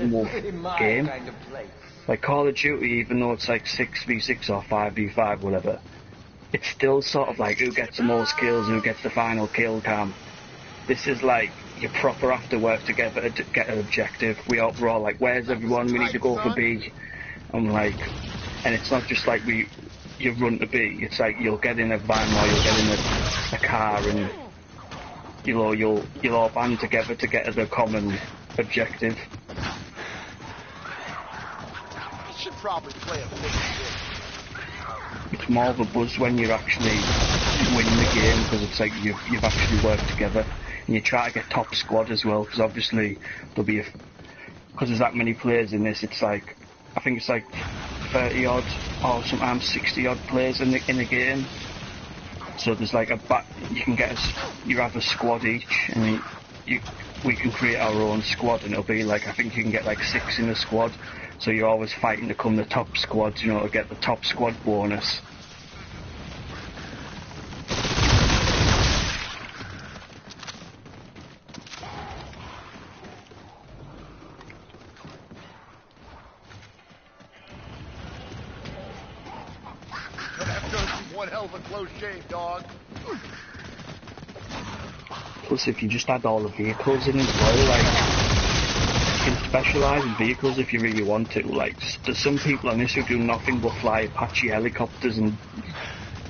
normal game. Like Call of Duty, even though it's like 6v6 or 5v5, whatever, it's still sort of like who gets the most kills, who gets the final kill cam. This is like you proper have to work together to get an objective. We're all like, where's everyone? We need to go for B. I'm like, and it's not just like you run to B. It's like you'll get in a van or you'll get in a car and you'll all band together to get to a common objective. Should probably play a big game. It's more of a buzz when you're actually winning the game because it's like you've actually worked together and you try to get top squad as well because obviously there'll be because there's that many players in this. It's like I think it's like 30 odd or sometimes 60 odd players in the game. So there's like you can get you have a squad each and we can create our own squad and it'll be like I think you can get like 6 in a squad. So you're always fighting to come the top squad, to get the top squad bonus. One hell of a close shave, dog. Plus, if you just add all the vehicles in as well, like, you can specialise in vehicles if you really want to. Like, there's some people on this who do nothing but fly Apache helicopters and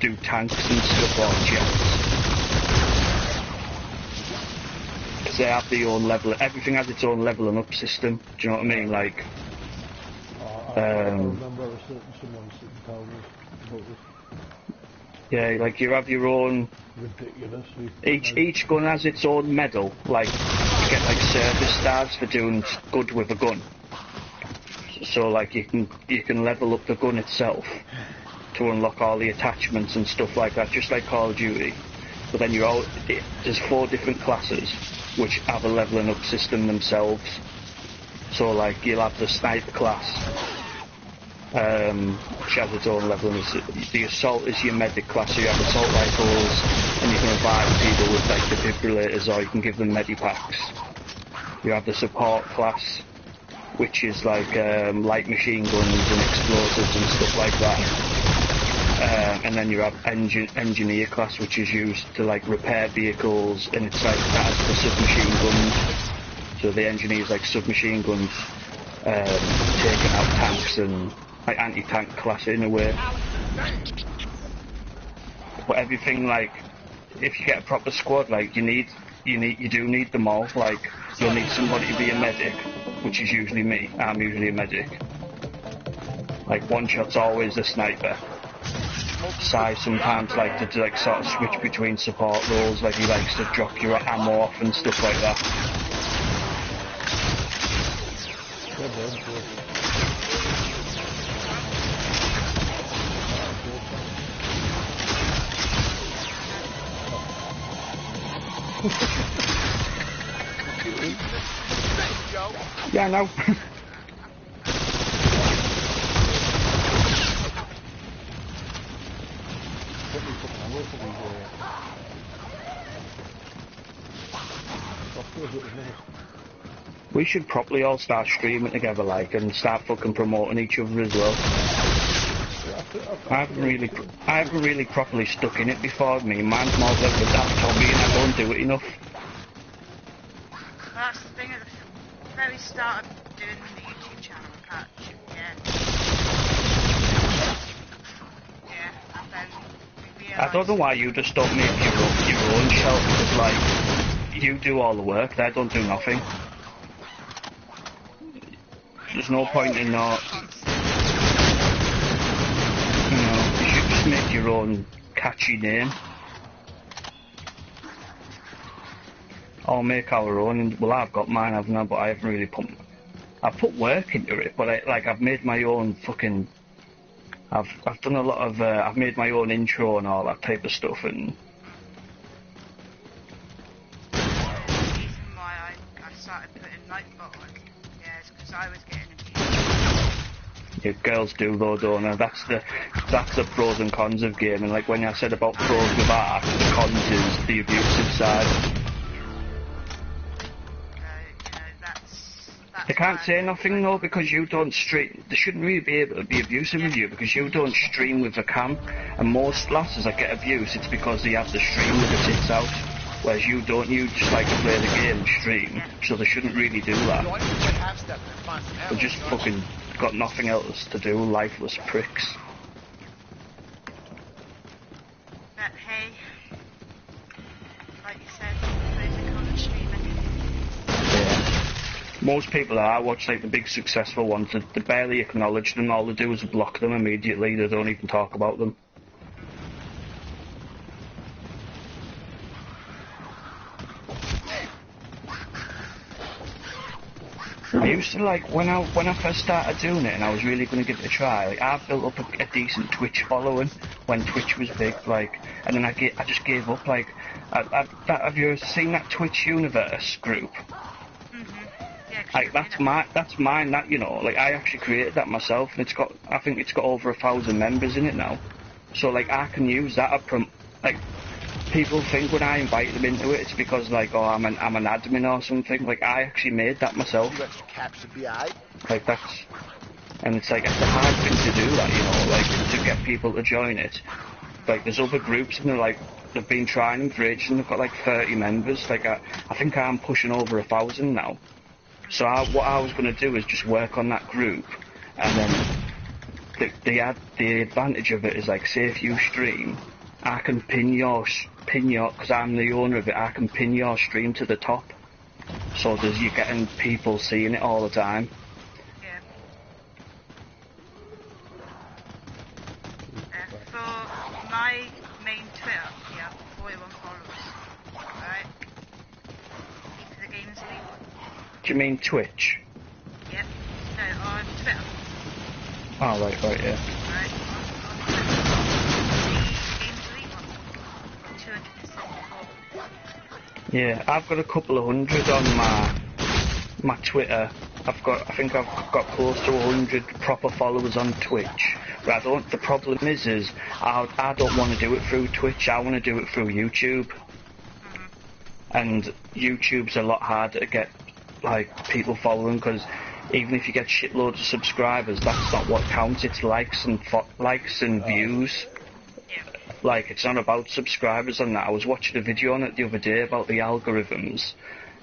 do tanks and stuff or jets. Because they have their own level, everything has its own leveling up system, do you know what I mean? Like, I remember someone telling me about this. Yeah, like you have your own. Ridiculous. Each gun has its own medal. Like you get like service stars for doing good with a gun. So like you can level up the gun itself to unlock all the attachments and stuff like that, just like Call of Duty. But then there's 4 different classes which have a leveling up system themselves. So like you'll have the sniper class. Which has its own level. The assault is your medic class, so you have assault rifles and you can revive people with like defibrillators or you can give them medipacks. You have the support class, which is like light machine guns and explosives and stuff like that. And then you have engineer class, which is used to like repair vehicles, and it's like that for submachine guns. So the engineers like submachine guns, taking out tanks and like anti-tank class in a way. But everything, like if you get a proper squad, like you do need them all. Like you'll need somebody to be a medic, which is usually me. I'm usually a medic. Like one shot's always a sniper. Sai sometimes like to like sort of switch between support roles, like he likes to drop your ammo off and stuff like that. Yeah, no. We should probably all start streaming together, like, and start fucking promoting each other as well. I haven't really properly stuck in it before. Mine's more like a daft hobby and I don't do it enough. That's the thing at the very start of doing the YouTube channel, catch. Yeah, and then we realised... I don't know why you just don't make your own shelf, because like, you do all the work, they don't do nothing. There's no point in not... You should just make your own catchy name. I'll make our own, and well, I've got mine, haven't I? But I haven't really I've put work into it, but I've made my own fucking... I've done a lot of... I've made my own intro and all that type of stuff, and... The reason why I started putting Nightbot on, yeah, is because I was getting abused. Yeah, girls do though, don't they? That's the pros and cons of gaming. Like when I said about pros with art, the cons is the abusive side. They can't say nothing though because you don't stream. They shouldn't really be able to be abusive with you because you don't stream with a cam. And most lasses that get abuse, it's because they have the stream with the tits out. Whereas you don't, you just like to play the game and stream. So they shouldn't really do that. They've just fucking got nothing else to do, lifeless pricks. But hey, like you said, pros and cons streaming. Yeah. Most people that I watch, like the big successful ones, they barely acknowledge them. All they do is block them immediately. They don't even talk about them. I used to like when I first started doing it and I was really going to give it a try. Like I built up a decent Twitch following when Twitch was big, like, and then I just gave up. Like, have you seen that Twitch Universe group? Yeah, Like that's mine. That, you know, like I actually created that myself, and I think it's got over 1,000 members in it now. So like I can use that. Like people think when I invite them into it, it's because like, oh, I'm an admin or something. Like I actually made that myself. Like that's, and it's like it's a hard thing to do that, you know, like to get people to join it. Like there's other groups and they're like they've been trying them for ages and they've got like 30 members. Like I think I'm pushing over 1,000 now. So what I was going to do is just work on that group, and then the advantage of it is like, say if you stream, I can pin your, because I'm the owner of it, I can pin your stream to the top. So you're getting people seeing it all the time. Yeah. For my main Twitter, yeah, 41 followers. Right? Into the games league. Do you mean Twitch? Yep. No, on Twitter. Oh, right, yeah. Right, on Twitter. The games league one. 274. Yeah, I've got a couple of hundred on my Twitter. I think I've got close to 100 proper followers on Twitch. But the problem is I don't want to do it through Twitch, I want to do it through YouTube. And YouTube's a lot harder to get like people following, because even if you get shitloads of subscribers, that's not what counts. It's likes and views. Like, it's not about subscribers on that. I was watching a video on it the other day about the algorithms,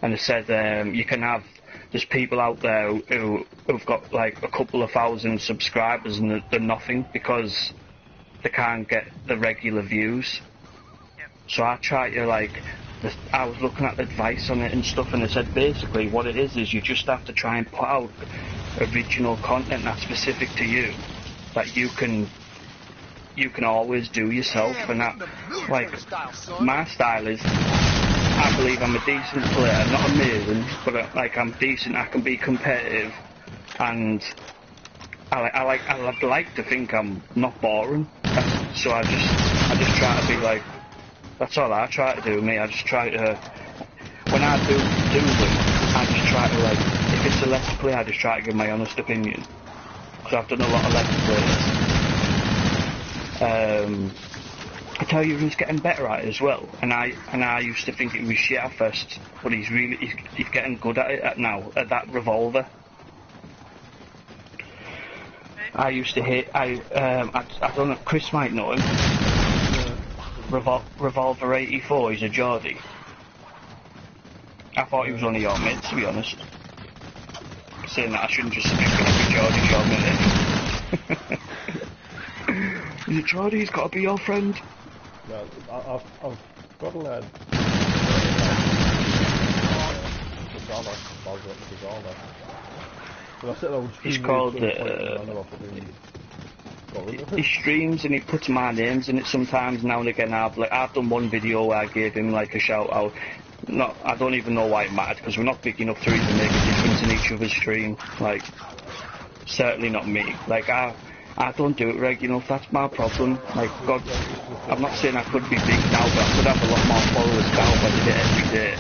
and it said there's people out there who've got like a couple of thousand subscribers and they're nothing because they can't get the regular views. So I try to I was looking at advice on it and stuff, and it said basically what it is you just have to try and put out original content that's specific to you, that you can always do yourself. And that, like, my style is, I believe I'm a decent player, not amazing, but I'm decent. I can be competitive, and I like to think I'm not boring. So I just try to be like. That's all I try to do, mate. I just try to, when I do them, I just try to, like, if it's a let's play, I just try to give my honest opinion. Because I've done a lot of let's plays. I tell you, he's getting better at it as well. And I used to think it was shit at first, but he's getting good at it now, at that revolver. I used to hit, I don't know, Chris might know him. Revolver 84, he's a Geordie. I thought he was only your mate, to be honest. Saying that, I shouldn't just think every Geordie's your mate. He's a Geordie, he's got to be your friend. Yeah, I've got a lad. He's called he streams and he puts my names in it sometimes now and again. I've done one video where I gave him like a shout out. I don't even know why it mattered, because we're not big enough to even make a difference in each other's stream. Like, certainly not me. Like, I don't do it regular enough, that's my problem. Like, God, I'm not saying I could be big now, but I could have a lot more followers now if I did it every day.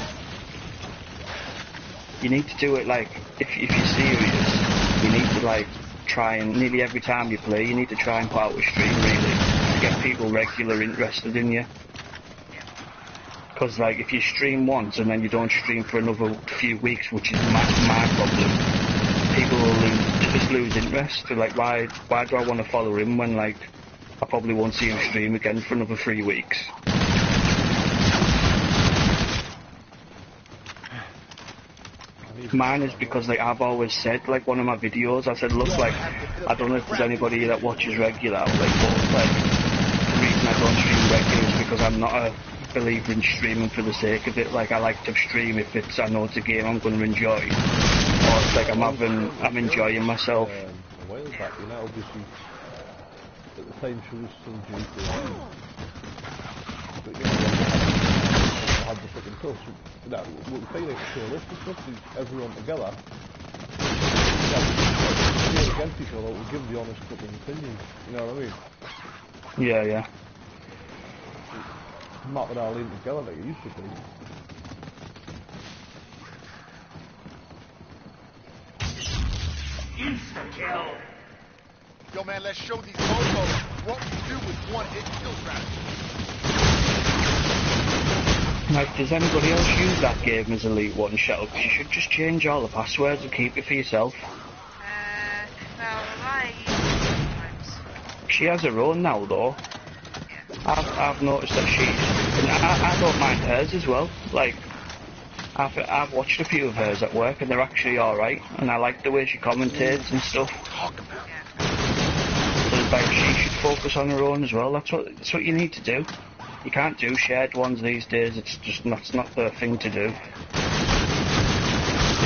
You need to do it, like, if you're serious, you need to, like, try and, nearly every time you play, you need to try and put out a stream, really, to get people regular interested in you. Because, like, if you stream once and then you don't stream for another few weeks, which is my problem, people will just lose interest. They're like, why do I want to follow him when, like, I probably won't see him stream again for another 3 weeks. Mine is because, like, I've always said, like, one of my videos, I said, look, like, I don't know if there's anybody that watches regular, like, but, like, the reason I don't stream regular is because I'm not a believer in streaming for the sake of it. Like, I like to stream if it's, I know it's a game I'm going to enjoy, or it's like I'm enjoying myself. A while back, you know, obviously, at the time she was still due but, you know, had the fucking touch. That what the thing is realistic stuff is everyone together. Like, against each other, we'll give the honest fucking opinion. You know what I mean? Yeah, yeah. Not with our lean together like it used to be. Insta-kill. Yo, man, let's show these logos what we do with one-hit kill strategy. Like, does anybody else use that game as Elite One, Shell? Because you should just change all the passwords and keep it for yourself. Well, I use it sometimes. She has her own now, though. Yeah. I've noticed that and I don't mind hers as well. Like, I've watched a few of hers at work, and they're actually alright, and I like the way she commentates and stuff. Yeah. So, like, she should focus on her own as well. That's what you need to do. You can't do shared ones these days. That's not the thing to do.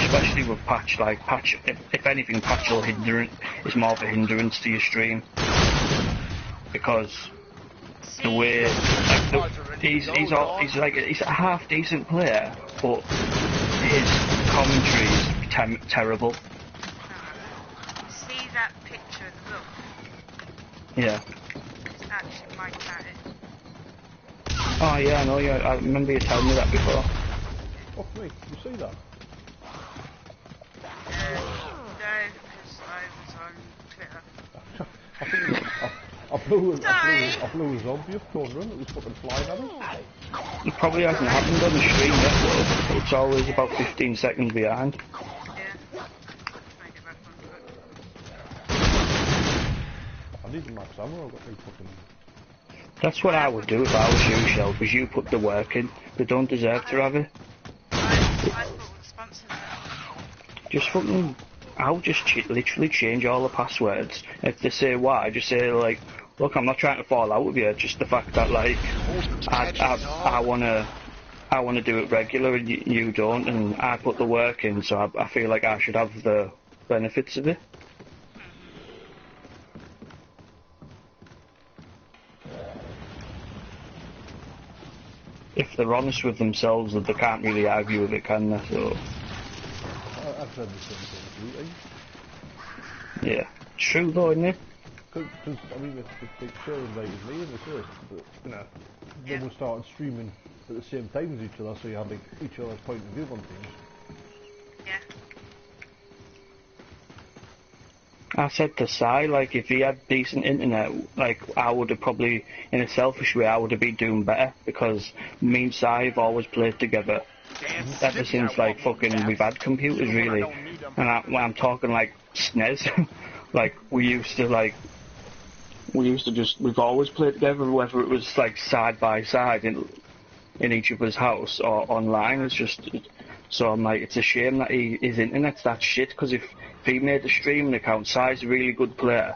Especially with patch. Like, patch, if anything, patch will is more of a hindrance to your stream, because the way, like, he's a half decent player, but his commentary is terrible. See that picture of the book? Yeah. It's actually my cat. Oh yeah, I know. Yeah, I remember you telling me that before. Oh, me, you see that? No, because I was on Twitter. I think I blew a zombie up corner and it was fucking flying at us. It probably hasn't happened on the stream yet, though. It's always about 15 seconds behind. Yeah. Might get back onto it. I need the max ammo, I've got no fucking... That's what I would do if I was you, Shell, because you put the work in. They don't deserve to have it. I thought the sponsor Just fucking... I'll just literally change all the passwords. If they say why, just say, like, look, I'm not trying to fall out with you, just the fact that, like, I wanna do it regular and you don't, and I put the work in, so I feel like I should have the benefits of it. If they're honest with themselves, they can't really argue with it, can they? So I've said the same thing, yeah, it's true though, isn't it? Because I mean, if they show invited me in the first, but you know, then we started streaming at the same time as each other, so you had like, each other's point of view on things. Yeah. I said to Si, like, if he had decent internet, like, I would have probably, in a selfish way, I would have been doing better, because me and Si have always played together ever since, like, fucking, we've had computers, really. And when I'm talking, like, SNES, like, we've always played together, whether it was, like, side by side in each other's house or online. It's just, so I'm like, it's a shame that his internet's that shit, because if he made a streaming account, Si's a really good player,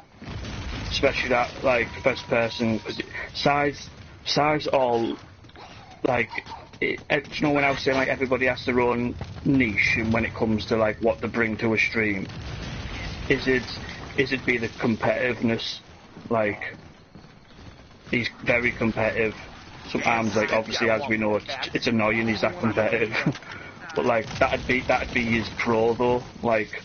especially that, like, first person, because Si's all, like, you know, when I was saying, like, everybody has their own niche, and when it comes to, like, what they bring to a stream, is it be the competitiveness, like, he's very competitive. Sometimes, like, obviously, as we know, it's annoying he's that competitive. But, like, that'd be his pro, though. Like,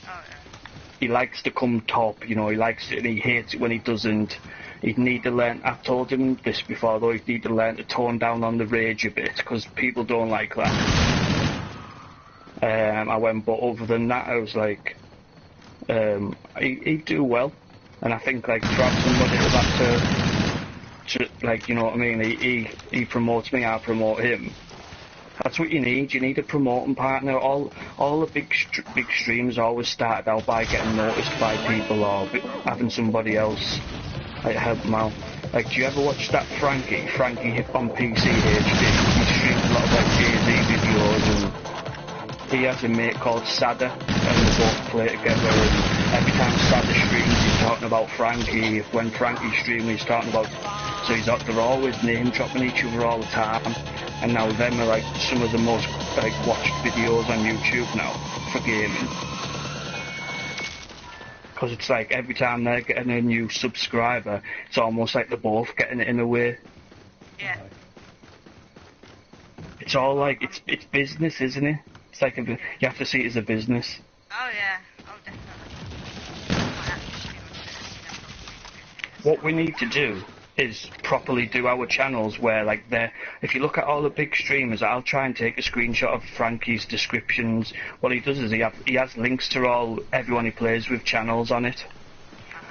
he likes to come top, you know, he likes it, and he hates it when he doesn't. He'd need to learn, I've told him this before, though, he'd need to learn to tone down on the rage a bit, because people don't like that. I went, but other than that, I was like, he'd do well. And I think, like, to have somebody that to like, you know what I mean, he promotes me, I promote him. That's what you need. You need a promoting partner. All the big streams always started out by getting noticed by people or having somebody else like help them out. Like, do you ever watch that Frankie on PC HD? He streams a lot of like Jay-Z videos, and he has a mate called Sada, and they both play together. And every time Sada streams, he's talking about Frankie. When Frankie's streaming, he's talking about. So they're always name dropping each other all the time. And now them are like some of the most like watched videos on YouTube now for gaming. Because it's like every time they're getting a new subscriber, it's almost like they're both getting it in a way. Yeah. It's all like, it's business, isn't it? It's like, you have to see it as a business. Oh yeah, oh definitely. What we need to do is properly do our channels where like if you look at all the big streamers, I'll try and take a screenshot of Frankie's descriptions. What he does is he has links to everyone he plays with channels on it.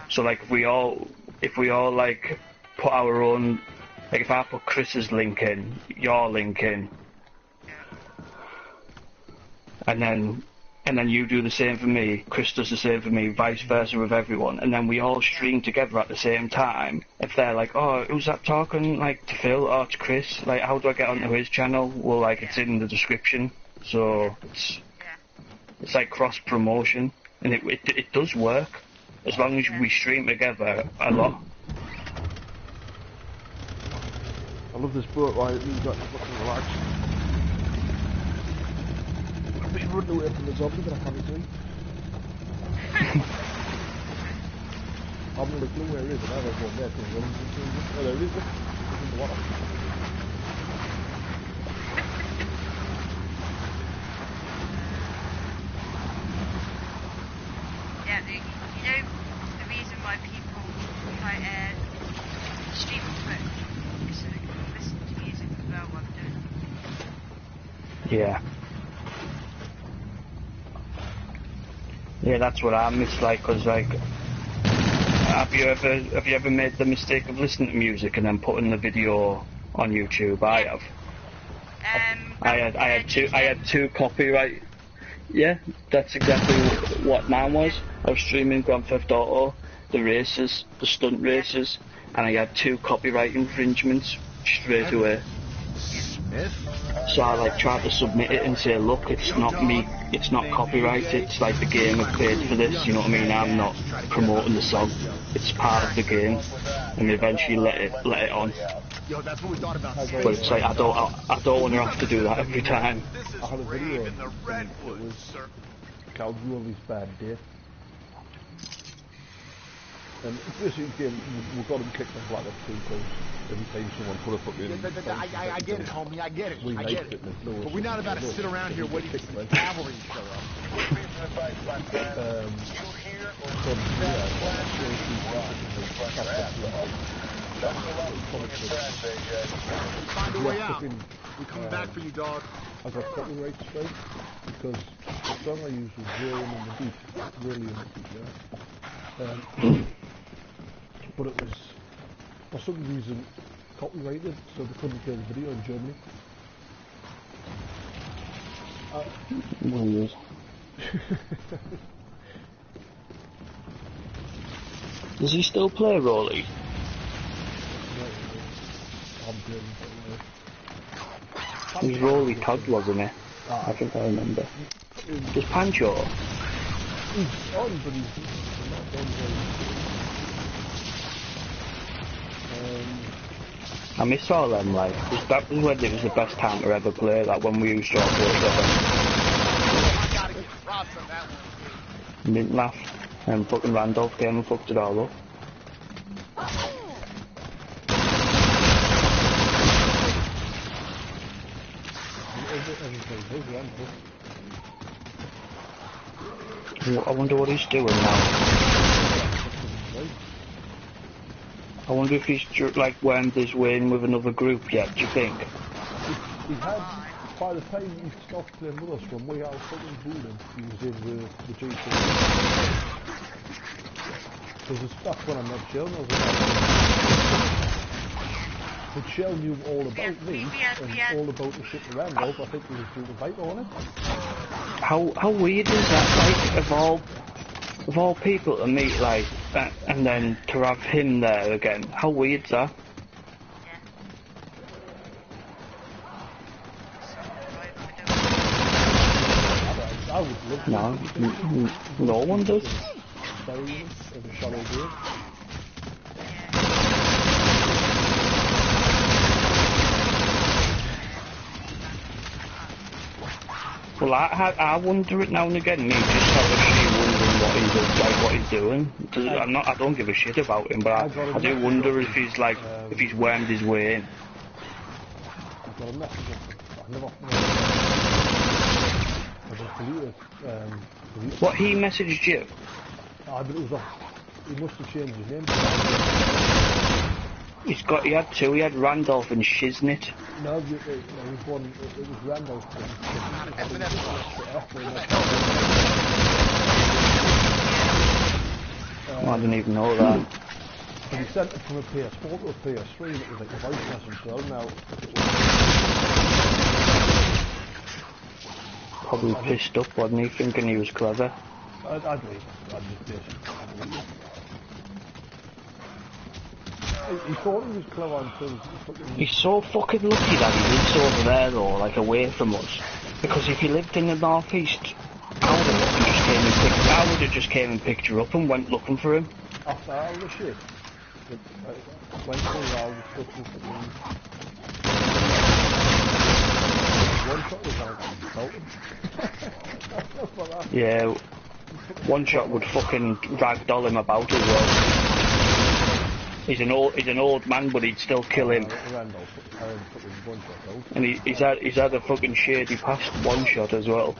So like if we all like put our own, like if I put Chris's link in, your link in, and then you do the same for me, Chris does the same for me, vice versa with everyone, and then we all stream together at the same time. If they're like, oh, who's that talking, like, to Phil or to Chris? Like, how do I get onto his channel? Well, like, it's in the description, so it's like cross-promotion, and it does work, as long as we stream together a lot. I love this boat, right? You've got to fucking relax. I've been running away from the zombie, but I can't do it. I'm gonna clue where it is, and I don't know where it is. Oh, there it is. It's in the water. Yeah, you know the reason why people try stream to it is so they can listen to music as well while they're doing it. Yeah. Yeah, that's what I miss, like, cause like, have you ever made the mistake of listening to music and then putting the video on YouTube? I have. I had two copyright. Yeah, that's exactly what mine was. I was streaming Grand Theft Auto, the races, the stunt races, and I had 2 copyright infringements straight away. So I like tried to submit it and say, look, it's not me, it's not copyrighted, it's like the game have paid for this, you know what I mean? I'm not promoting the song, it's part of the game, and eventually let it on. But it's like I don't want to have to do that every time. I had a video and it was Calgary bad day. And basically, we got him kicked off like a 2 goals every time someone put a fucking. I get it, homie. I get it. I get it. But we're not about to sit around here waiting for the cavalry to show up. Find a way out. We're coming back for you, dog. I got copyright strike because the song I used was Rolling in the Deep. Really in the deep, yeah. But it was, for some reason, copyrighted, so they couldn't play the video in Germany. Weird. Does he still play Rolly? He was Rolly Todd, wasn't he? I think I remember. Does Pancho? He's on, but he's not done very I miss all them, like, that was when it was the best time to ever play, like when we used to all play together. Didn't laugh, and fucking Randolph came and fucked it all up. I wonder what he's doing now. I wonder if he's like went his way in with another group yet, do you think? He had, by the time he stopped playing with us from way out fucking booting, he was in the GP. Because it's stuff when I'm not chilling, I was like, But Shell knew all about me yeah. and all about the shit around Randolph. I think he was doing the fight on it. How weird is that? Like, of all people to meet, like, and then to have him there again. How weird's that? I would love to. No one does. Very of a shallow grave. Well, I wonder it now and again. Me just sort of wondering what he's doing. I don't give a shit about him, but I do wonder if he's like if he's wormed his way in. I've got a message. I've never. What, he messaged you? But it was he must have changed his name. He had two. He had Randolph and Shiznit. No, it was one. It was Randolph. I didn't even know that. But he sent it from a PS4 to a PS3, and it was like a voice message. So now. Probably pissed up, wasn't he, thinking he was clever? I'd leave. I'd just basically. He thought he was clever until he's so fucking lucky that he lives over there though, like away from us. Because if he lived in the northeast, I would have just came and picked her up and went looking for him. After all the shit, went around fucking one shot was out. Yeah, one shot would fucking ragdoll him about as well. He's an old man, but he'd still kill him. And he's had a fucking shady past one shot as well.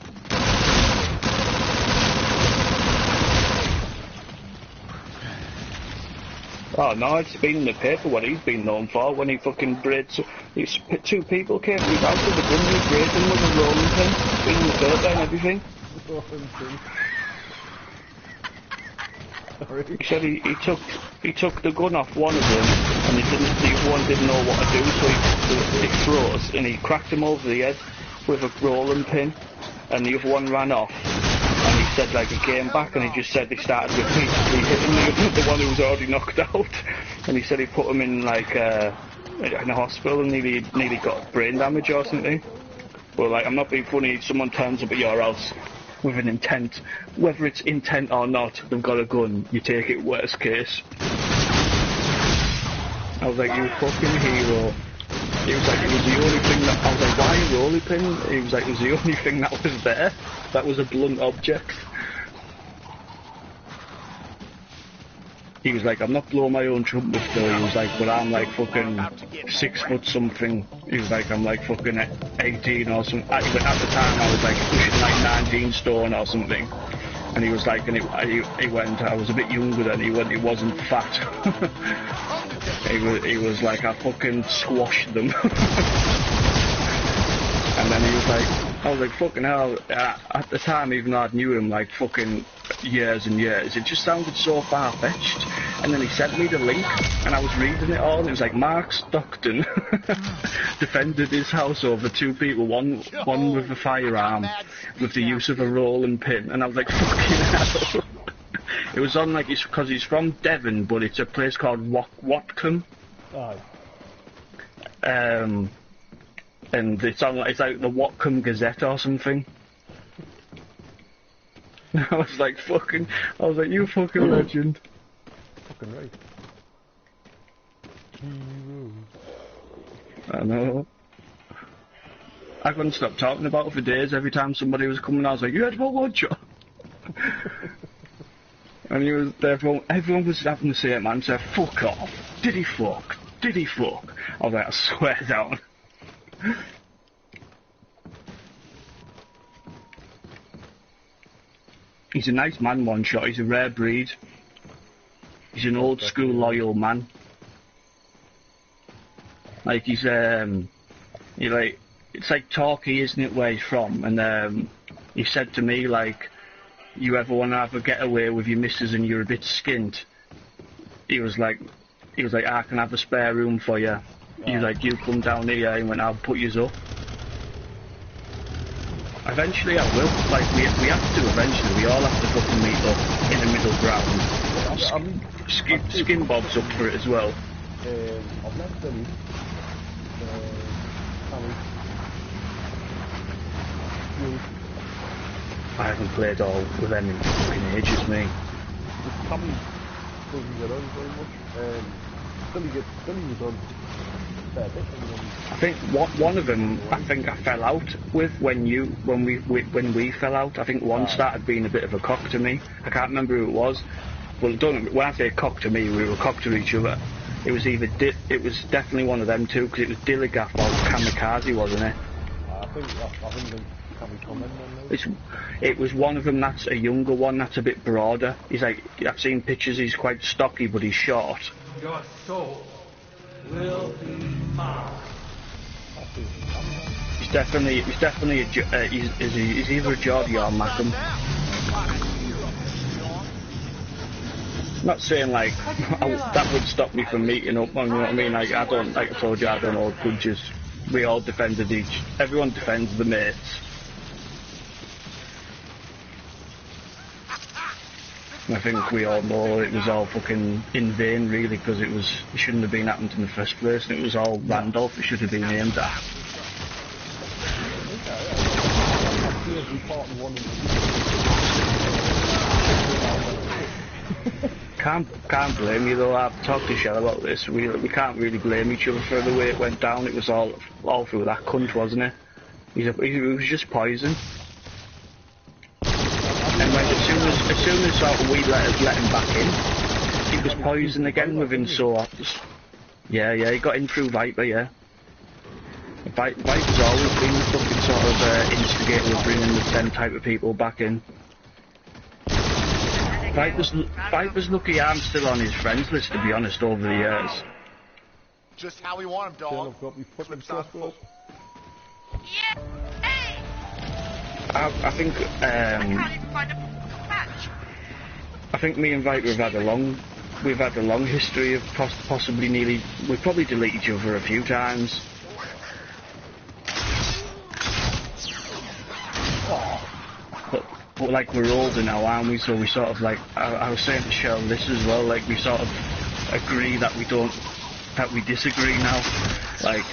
Oh no, it's been in the paper what he's been known for when he fucking braids. Two people came to his house with a gun, he braided them with a rolling pin. It's been in the paper and everything. He said he took the gun off one of them, and the other one didn't know what to do, so he froze and he cracked him over the head with a rolling pin, and the other one ran off. And he said like he came back and he just said they started repeatedly hitting the one who was already knocked out, and he said he put him in like in a hospital and nearly got brain damage or something. But like, I'm not being funny. Someone turns up at your house with an intent, whether it's intent or not, they've got a gun, you take it worst case. I was like, you fucking hero. He was like, it was the only thing that, I was like, why rolling pin? He was like, it was the only thing that was there. That was a blunt object. He was like, I'm not blowing my own trumpet still. He was like, but I'm like fucking 6 foot something. He was like, I'm like fucking 18 or something. At the time I was like pushing like 19 stone or something. And he was like, and he went, I was a bit younger then, he went, he wasn't fat. he was like, I fucking squashed them. And then he was like, I was like, fucking hell, at the time, even though I knew him like fucking years and years, it just sounded so far-fetched. And then he sent me the link, and I was reading it all, and it was like, Mark Stockton defended his house over 2 people, one with a firearm, with the use of a rolling pin, and I was like, fucking hell. It was on like, because he's from Devon, but it's a place called Watcombe. And it's like the Watcombe Gazette or something. I was like, you fucking legend. Fucking right. I know. I couldn't stop talking about it for days. Every time somebody was coming, I was like, you heard about one shot? And everyone was having the same answer, fuck off. Did he fuck? Did he fuck? I was like, I swear down. He's a nice man, one shot. He's a rare breed. He's an old school loyal man. Like he's it's like Torquay, isn't it, where he's from? And he said to me like, you ever want to have a getaway with your missus and you're a bit skint? He was like, I can have a spare room for you. you come down here and went, I'll put yous up. Eventually I will, like we have to eventually, we all have to fucking meet up in the middle ground. Skin Bob's up for it as well. I've left Billy. I haven't played all with them in fucking ages, me. Tommy doesn't get on very much. Billy was on a fair bit. I think one of them, I think I fell out with when we fell out. I think one started being a bit of a cock to me. I can't remember who it was. Well, when I say cock to me, we were cock to each other. It was it was definitely one of them two, because it was Dilligaff or Kamikaze, wasn't it? I think can we comment on those? It was one of them that's a younger one, that's a bit broader. He's like, I've seen pictures, he's quite stocky, but he's short. Your soul will be mine. He's definitely he's either a Geordie or a Mackham. Not saying like that would stop me from meeting up. You know what I mean? Like I told you, I don't hold grudges. We all defended everyone defends the mates. I think we all know it was all fucking in vain, really, because it shouldn't have been happened in the first place, and it was all Randolph it should have been aimed at. Can't blame you though. I've talked to Shell about this. We can't really blame each other for the way it went down. It was all through that cunt, wasn't it? He was just poison. And like, as soon as sort of we let him back in, he was poison again within Yeah, he got in through Viper, yeah. Viper's always been the fucking sort of instigator of bringing them type of people back in. Viper's lucky I'm still on his friends list, to be honest, over the years. Just how we want him, dog. Yeah. Hey. I think I think me and Viper have had a long history of possibly we've probably deleted each other a few times. But like we're older now, aren't we? So we sort of like I was saying to Cheryl this as well. Like we sort of agree that we disagree now. Like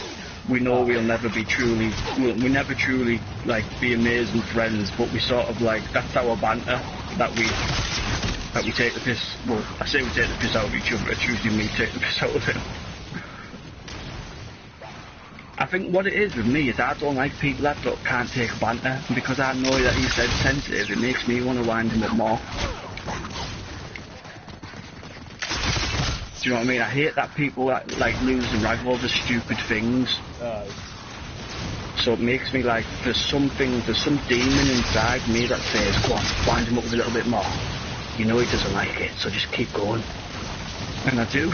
we know we'll never truly like be amazing friends. But we sort of like that's our banter that we take the piss. Well, I say we take the piss out of each other. It's usually me take the piss out of him. I think what it is with me is I don't like people that can't take banter, and because I know that he's dead sensitive, it makes me want to wind him up more. Do you know what I mean? I hate that people that like lose the rag over stupid things. So it makes me like there's some demon inside me that says, go on, wind him up a little bit more. You know he doesn't like it, so just keep going. And I do.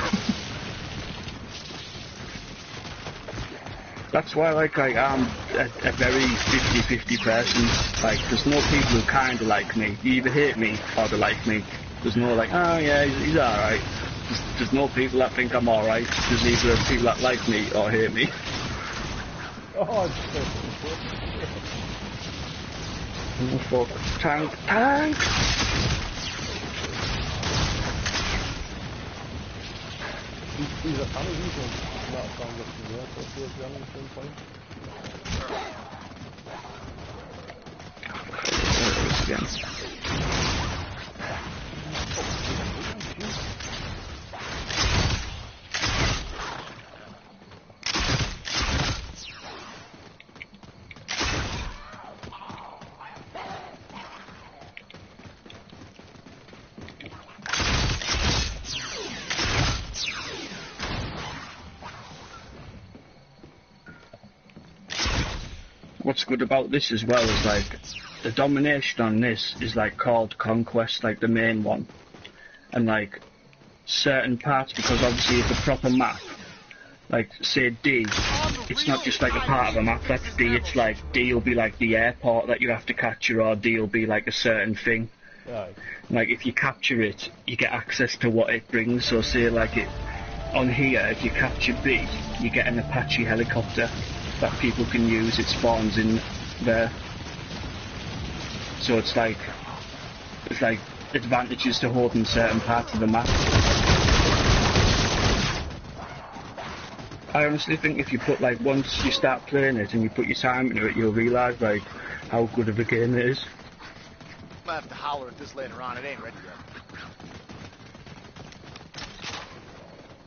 That's why like I'm a very 50-50 person. Like there's no people who kinda like me. You either hate me or they like me. There's no like, oh yeah, he's alright. There's no people that think I'm alright. There's either people that like me or hate me. Oh fuck. Tank! These are funny, these ones. Not found up to there, so it's young and same time. Again. What's good about this as well is like the domination on this is like called Conquest, like the main one, and like certain parts, because obviously it's a proper map. Like say D, it's not just like a part of a map. That's D. It's like D will be like the airport that you have to capture, or D will be like a certain thing. Like if you capture it, you get access to what it brings. So say like on here, if you capture B, you get an Apache helicopter that people can use. It spawns in there. So it's like advantages to holding certain parts of the map. I honestly think if you put like, once you start playing it and you put your time into it, you'll realise like how good of a game it is. I'm gonna have to holler at this later on. It ain't ready yet.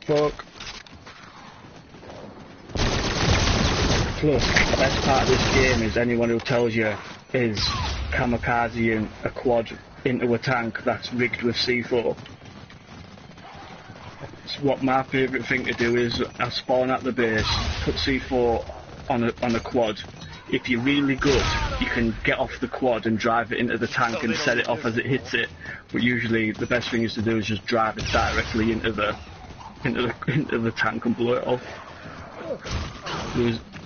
Fuck. Plus, the best part of this game is anyone who tells you is kamikazeing a quad into a tank that's rigged with C4. So what my favourite thing to do is I spawn at the base, put C4 on a quad. If you're really good, you can get off the quad and drive it into the tank and set it off as it hits it. But usually the best thing is to do is just drive it directly into the tank and blow it off.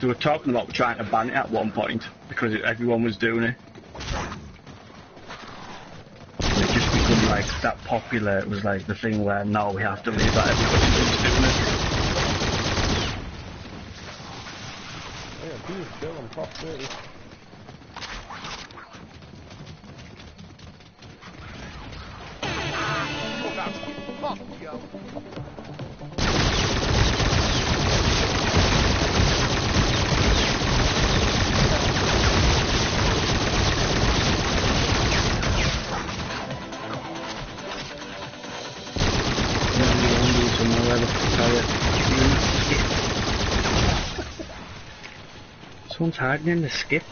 They were talking about trying to ban it at one point because everyone was doing it. It just become like that popular. It was like the thing where now we have to leave that everybody's doing it. Yeah, he's still on top 30. You're about to get fucked, yo. Someone's hiding in the skip.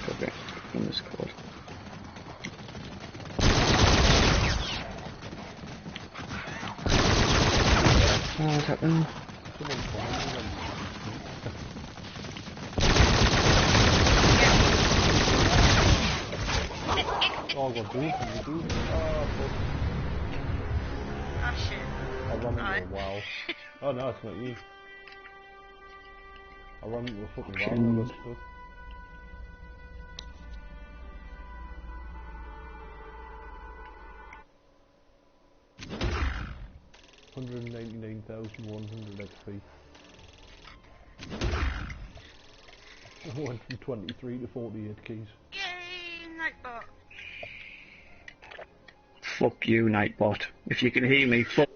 Okay, in this code. Oh, what's happening? Oh, what do you do? Oh shit. I run into Right. a wow. Oh no, it's not you. I run into a fucking wow and I got stuck. $199,100 XP. I went from 23 to 48 keys. Yay, Nightbot. Fuck you, Nightbot. If you can hear me, fuck